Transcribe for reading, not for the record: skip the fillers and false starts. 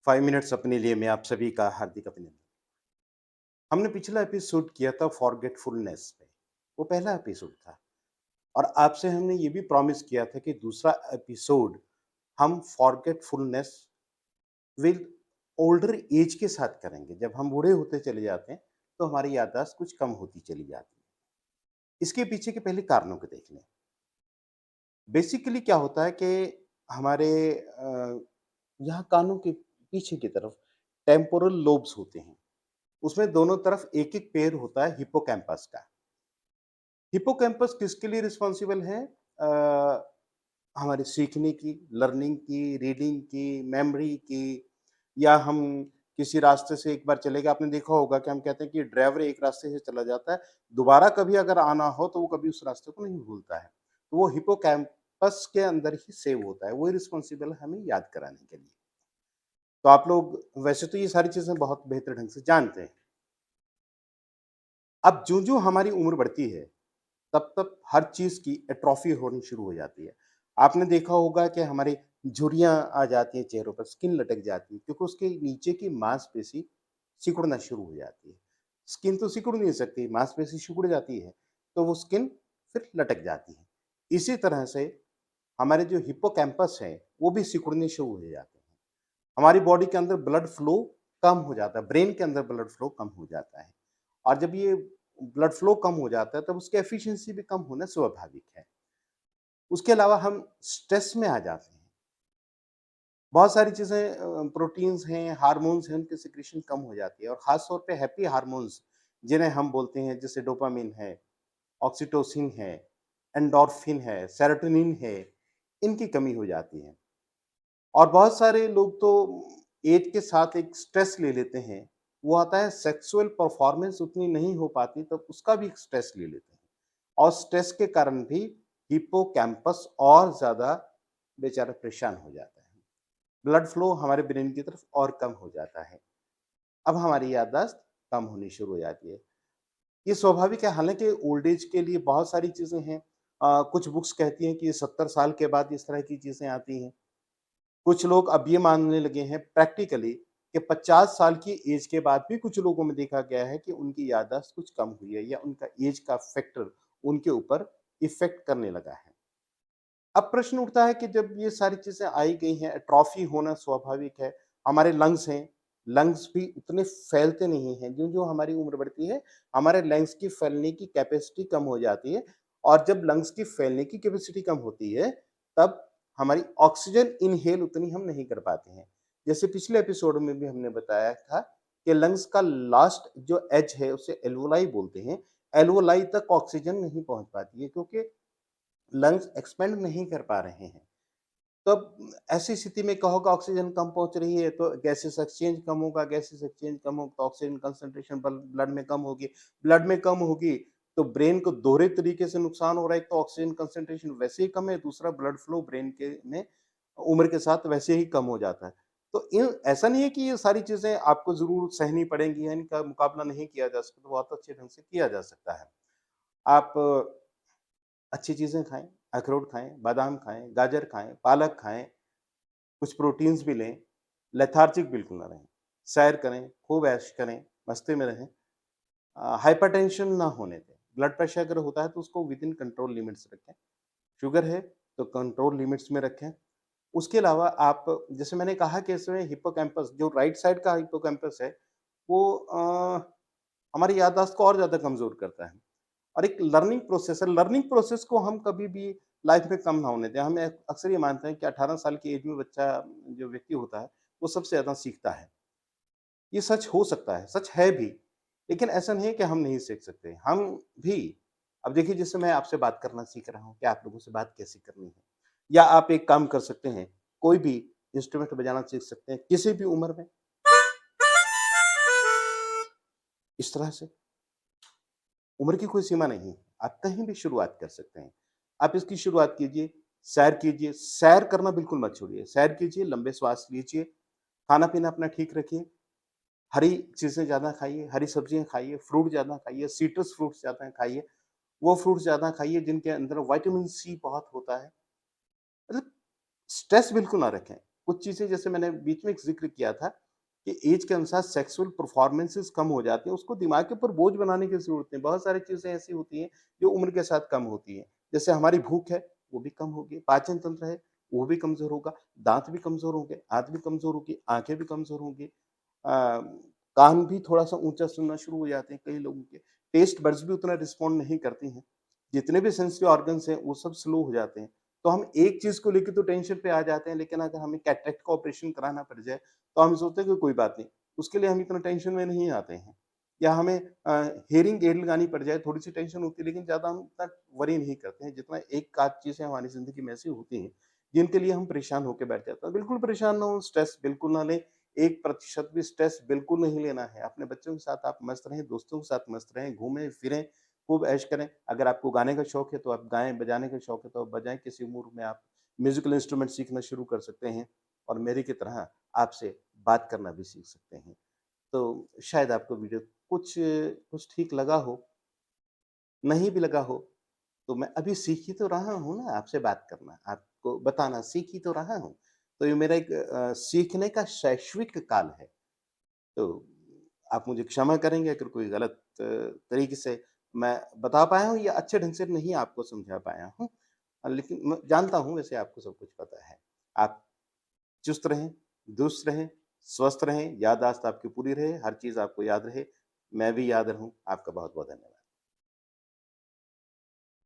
5 minutes अपने लिए मैं आप सभी का हार्दिक अभिनंदन। हमने पिछला एपिसोड किया था फॉरगेटफुलनेस पे, वो पहला एपिसोड था और आपसे हमने ये भी प्रॉमिस किया था कि दूसरा एपिसोड हम फॉरगेटफुलनेस विद ओल्डर एज के साथ करेंगे। जब हम बूढ़े होते चले जाते हैं, तो हमारी याददाश्त कुछ कम होती चली जाती है। इसके पीछे के पहले कारणों को देख लें। बेसिकली क्या होता है कि हमारे यहाँ कानों के पीछे की तरफ टेम्पोरल लोब्स होते हैं। उसमें दोनों तरफ एक-एक पेड़ होता है हिप्पोकैम्पस का। हिप्पोकैम्पस किसके लिए रिस्पॉन्सिबल है? हमारे सीखने की, लर्निंग की, रीडिंग की, मेमोरी की या हम किसी रास्ते से एक बार चले गए, आपने देखा होगा कि हम कहते हैं कि ड्राइवर एक रास्ते से चला जाता है, दोबारा कभी अगर आना हो तो वो कभी उस रास्ते को नहीं भूलता है। तो वो हिप्पोकैम्पस के अंदर ही सेव होता है, वही रिस्पॉन्सिबल है हमें याद कराने के लिए। तो आप लोग वैसे तो ये सारी चीज़ें बहुत बेहतर ढंग से जानते हैं। अब ज्यों-ज्यों हमारी उम्र बढ़ती है, तब-तब हर चीज़ की एट्रोफी होनी शुरू हो जाती है। आपने देखा होगा कि हमारी झुर्रियाँ आ जाती हैं चेहरों पर, स्किन लटक जाती है क्योंकि उसके नीचे की मांसपेशी सिकुड़ना शुरू हो जाती है। स्किन तो सिकुड़ नहीं सकती, मांसपेशी सिकुड़ जाती है, तो वो स्किन फिर लटक जाती है। इसी तरह से हमारे जो हिप्पोकैम्पस है, वो भी सिकुड़ने शुरू हो जाते हैं। हमारी बॉडी के अंदर ब्लड फ्लो कम हो जाता है, ब्रेन के अंदर ब्लड फ्लो कम हो जाता है और जब ये ब्लड फ्लो कम हो जाता है, तब उसकी एफिशिएंसी भी कम होना स्वाभाविक है। उसके अलावा हम स्ट्रेस में आ जाते हैं। बहुत सारी चीज़ें प्रोटीन्स हैं, हार्मोन्स हैं, उनकी सिक्रीशन कम हो जाती है और ख़ास तौर पे हैप्पी हार्मोन्स जिन्हें हम बोलते हैं जैसे डोपामाइन है, ऑक्सीटोसिन है, एंडोर्फिन है, सेरोटोनिन है, इनकी कमी हो जाती है। और बहुत सारे लोग तो एज के साथ एक स्ट्रेस ले लेते हैं, वो आता है सेक्सुअल परफॉर्मेंस उतनी नहीं हो पाती तब उसका भी एक स्ट्रेस ले लेते हैं और स्ट्रेस के कारण भी हिप्पोकैम्पस और ज़्यादा बेचारा परेशान हो जाता है। ब्लड फ्लो हमारे ब्रेन की तरफ और कम हो जाता है। अब हमारी याददाश्त कम होनी शुरू हो जाती है। ये स्वाभाविक है, हालाँकि ओल्ड एज के लिए बहुत सारी चीज़ें हैं। कुछ बुक्स कहती हैं कि 70 साल के बाद इस तरह की चीज़ें आती हैं। कुछ लोग अब ये मानने लगे हैं प्रैक्टिकली कि 50 साल की एज के बाद भी कुछ लोगों में देखा गया है कि उनकी याददाश्त कुछ कम हुई है या उनका एज का फैक्टर उनके ऊपर इफ़ेक्ट करने लगा है। अब प्रश्न उठता है कि जब ये सारी चीज़ें आई गई हैं, एट्रोफी होना स्वाभाविक है। हमारे लंग्स हैं, लंग्स भी उतने फैलते नहीं हैं। ज्यों-ज्यों हमारी उम्र बढ़ती है, हमारे लंग्स की फैलने की कैपेसिटी कम हो जाती है और जब लंग्स की फैलने की कैपेसिटी कम होती है, तब हमारी ऑक्सीजन इनहेल उतनी हम नहीं कर पाते हैं। जैसे पिछले एपिसोड में भी हमने बताया था कि लंग्स का लास्ट जो एज है, उसे एल्वोलाई बोलते हैं। एल्वोलाई तक ऑक्सीजन नहीं पहुँच पाती है क्योंकि लंग्स एक्सपेंड नहीं कर पा रहे हैं। तो अब ऐसी स्थिति में क्या होगा, ऑक्सीजन कम पहुँच रही है तो गैसेस एक्सचेंज कम होगा, गैसेस एक्सचेंज कम होगा तो ऑक्सीजन कंसंट्रेशन ब्लड में कम होगी। ब्लड में कम होगी तो ब्रेन को दोहरे तरीके से नुकसान हो रहा है। एक तो ऑक्सीजन कंसंट्रेशन वैसे ही कम है, दूसरा ब्लड फ्लो ब्रेन के में उम्र के साथ वैसे ही कम हो जाता है। तो इन ऐसा नहीं है कि ये सारी चीज़ें आपको ज़रूर सहनी पड़ेंगी या इनका मुकाबला नहीं किया जा सकता, बहुत अच्छे ढंग से किया जा सकता है। आप अच्छी चीज़ें खाएँ, अखरोट खाएँ, बादाम खाएँ, गाजर खाएँ, पालक खाएँ, कुछ प्रोटीन्स भी लें, लेथार्जिक बिल्कुल ना रहें। सैर करें, खूब ऐश करें, मस्ती में रहें। हाइपरटेंशन ना होने दें। ब्लड प्रेशर अगर होता है तो उसको विदिन कंट्रोल लिमिट्स रखें। शुगर है तो कंट्रोल लिमिट्स में रखें। उसके अलावा आप जैसे मैंने कहा कि इसमें हिप्पोकैम्पस जो राइट साइड का हिप्पोकैम्पस है, वो हमारी याददाश्त को और ज़्यादा कमज़ोर करता है। और एक लर्निंग प्रोसेस है, लर्निंग प्रोसेस को हम कभी भी लाइफ में कम ना होने दें। हम अक्सर ये मानते हैं कि 18 साल की एज में बच्चा जो व्यक्ति होता है, वो सबसे ज़्यादा सीखता है। ये सच हो सकता है, सच है भी, लेकिन ऐसा नहीं है कि हम नहीं सीख सकते। हम भी अब देखिए जैसे मैं आपसे बात करना सीख रहा हूँ कि आप लोगों से बात कैसे करनी है या आप एक काम कर सकते हैं, कोई भी इंस्ट्रूमेंट बजाना सीख सकते हैं, किसी भी उम्र में, इस तरह से। उम्र की कोई सीमा नहीं है, आप कहीं भी शुरुआत कर सकते हैं। आप इसकी शुरुआत कीजिए, सैर करना बिल्कुल मत छोड़िए, सैर कीजिए, लंबे श्वास लीजिए, खाना-पीना अपना ठीक रखिए, हरी चीज़ें ज़्यादा खाइए, हरी सब्जियाँ खाइए, फ्रूट ज़्यादा खाइए, सिट्रस फ्रूट्स ज़्यादा खाइए, वो फ्रूट्स ज़्यादा खाइए जिनके अंदर विटामिन सी बहुत होता है। मतलब स्ट्रेस बिल्कुल ना रखें। कुछ चीज़ें जैसे मैंने बीच में एक ज़िक्र किया था कि ऐज के अनुसार सेक्सुअल परफॉर्मेंसेस कम हो जाती हैं, उसको दिमाग के ऊपर बोझ बनाने की ज़रूरत नहीं। बहुत सारी चीज़ें ऐसी होती हैं, जो उम्र के साथ कम होती हैं। जैसे हमारी भूख है, वो भी कम होगी, पाचन तंत्र है, वो भी कमज़ोर होगा, दाँत भी कमज़ोर होंगे, आँत भी कमज़ोर होगी, आँखें भी कमज़ोर होंगी। कान भी थोड़ा-सा ऊँचा सुनना शुरू हो जाते हैं कई लोगों के। टेस्ट बड्स भी उतना रिस्पॉन्ड नहीं करती हैं। जितने भी सेंसिटिव ऑर्गन्स हैं, वो सब स्लो हो जाते हैं। तो हम एक चीज़ को लेके तो टेंशन पे आ जाते हैं, लेकिन अगर हमें कैटरेक्ट का ऑपरेशन कराना पड़ जाए, तो हम सोचते हैं कि कोई बात नहीं, उसके लिए हम इतना टेंशन में नहीं आते हैं। या हमें हियरिंग एड लगानी पड़ जाए, थोड़ी-सी टेंशन होती है, लेकिन ज़्यादा हम इतना वरी नहीं करते हैं, जितना एक आध चीज़ें हमारी ज़िंदगी में ऐसी होती हैं, जिनके लिए हम परेशान होके बैठ जाते हैं। बिल्कुल परेशान ना हों, स्ट्रेस बिल्कुल ना लें, 1% भी स्ट्रेस बिल्कुल नहीं लेना है। अपने बच्चों के साथ आप मस्त रहें, दोस्तों के साथ मस्त रहें, घूमें-फिरें, खूब ऐश करें। अगर आपको गाने का शौक है, तो आप गाएँ, बजाने का शौक है, तो आप बजाएँ। किसी उम्र में आप म्यूज़िकल इंस्ट्रूमेंट सीखना शुरू कर सकते हैं और मेरे की तरह आपसे बात करना भी सीख सकते हैं। तो शायद आपको वीडियो कुछ कुछ ठीक लगा हो, नहीं भी लगा हो, तो मैं अभी सीख ही तो रहा हूँ ना आपसे बात करना, आपको बताना सीख ही तो रहा हूँ। तो ये मेरा एक सीखने का शैक्षविक काल है। तो आप मुझे क्षमा करेंगे अगर कोई गलत तरीके से मैं बता पाया हूँ या अच्छे ढंग से नहीं आपको समझा पाया हूँ। लेकिन मैं जानता हूँ वैसे आपको सब कुछ पता है। आप चुस्त रहें, दुरुस्त रहें, स्वस्थ रहें, याददाश्त आपकी पूरी रहे, हर चीज़ आपको याद रहे, मैं भी याद रहूँ। आपका बहुत-बहुत धन्यवाद।